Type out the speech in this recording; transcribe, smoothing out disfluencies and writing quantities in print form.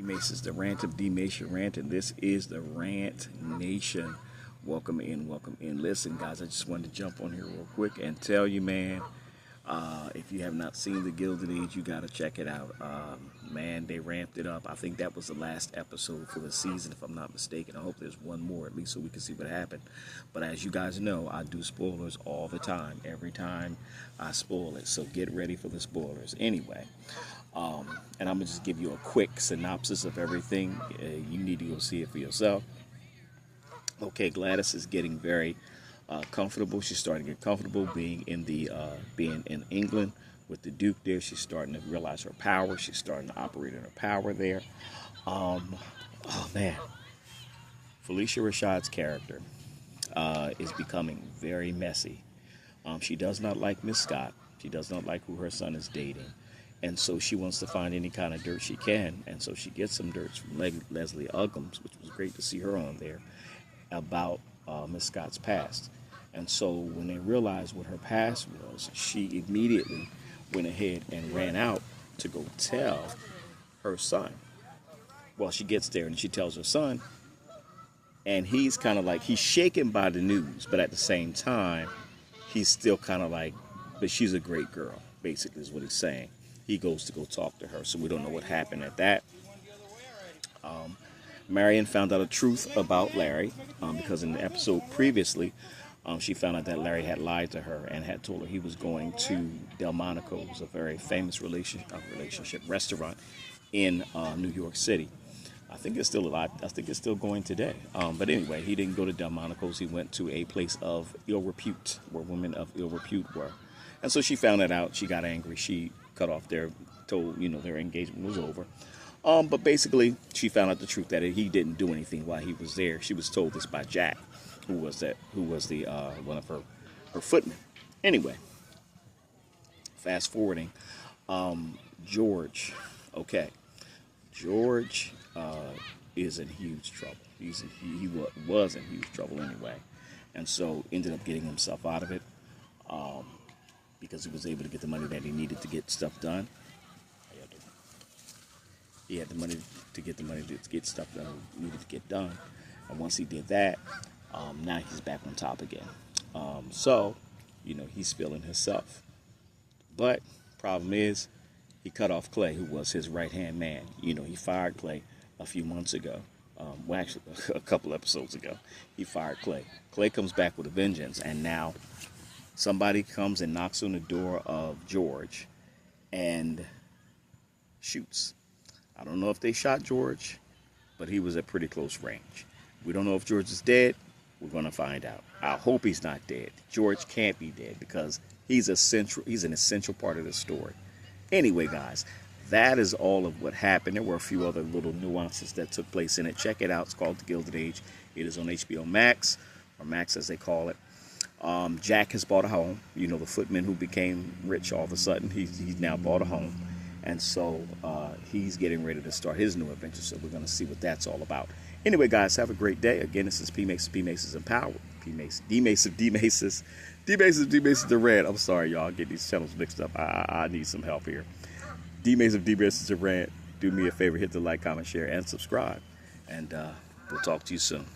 Mace's the Rant of D Mace Rant, and this is the Rant Nation. Welcome in, welcome in. Listen, guys, I just wanted to jump on here real quick and tell you, man, if you have not seen the Gilded Age, you got to check it out. Man, they ramped it up. I think that was the last episode for the season, if I'm not mistaken. I hope there's one more, at least, so we can see what happened. But as you guys know, I do spoilers all the time. Every time I spoil it, so get ready for the spoilers. Anyway, and I'm going to just give you a quick synopsis of everything. You need to go see it for yourself. Okay, Gladys is getting very comfortable. She's starting to get comfortable being in England with the Duke there. She's starting to realize her power. She's starting to operate in her power there. Oh man, Felicia Rashad's character is becoming very messy. She does not like Miss Scott. She does not like who her son is dating. And so she wants to find any kind of dirt she can. And so she gets some dirt from Leslie Uggams, which was great to see her on there, about Miss Scott's past. And so when they realized what her past was, she immediately went ahead and ran out to go tell her son. Well, she gets there and she tells her son, and he's kind of like, he's shaken by the news, but at the same time, he's still kind of like, but she's a great girl, basically is what he's saying. He goes to go talk to her, so we don't know what happened at that. Marion found out the truth about Larry because in the episode previously, she found out that Larry had lied to her and had told her he was going to Delmonico's, a very famous relationship restaurant in New York City. I think it's still alive. I think it's still going today. But anyway, he didn't go to Delmonico's. He went to a place of ill repute, where women of ill repute were. And so she found that out. She got angry. She cut off told their engagement was over. But basically, she found out the truth that he didn't do anything while he was there. She was told this by Jack, who was the one of her footmen. Anyway, fast forwarding, George. Okay, George is in huge trouble. He was in huge trouble anyway, and so ended up getting himself out of it because he was able to get the money that he needed to get stuff done. He had the money to get stuff done he needed to get done. And once he did that, now he's back on top again. So, he's feeling himself. But problem is, he cut off Clay, who was his right-hand man. He fired Clay a few months ago. Well, actually, a couple episodes ago. He fired Clay. Clay comes back with a vengeance, and now somebody comes and knocks on the door of George and shoots. I don't know if they shot George, but he was at pretty close range. We don't know if George is dead. We're going to find out. I hope he's not dead. George can't be dead because he's an essential part of the story. Anyway, guys, that is all of what happened. There were a few other little nuances that took place in it. Check it out. It's called The Gilded Age. It is on HBO Max, or Max as they call it. Jack has bought a home. The footman who became rich all of a sudden, he's now bought a home. And so he's getting ready to start his new adventure. So we're going to see what that's all about. Anyway, guys, have a great day. Again, this is P Mace Empowered. P Mace, D Mace of D Maces. D Mace of D Maces the Rant. I'm sorry, y'all. Get these channels mixed up. I need some help here. D Mace of D Maces the Rant. Do me a favor, hit the like, comment, share, and subscribe. And we'll talk to you soon.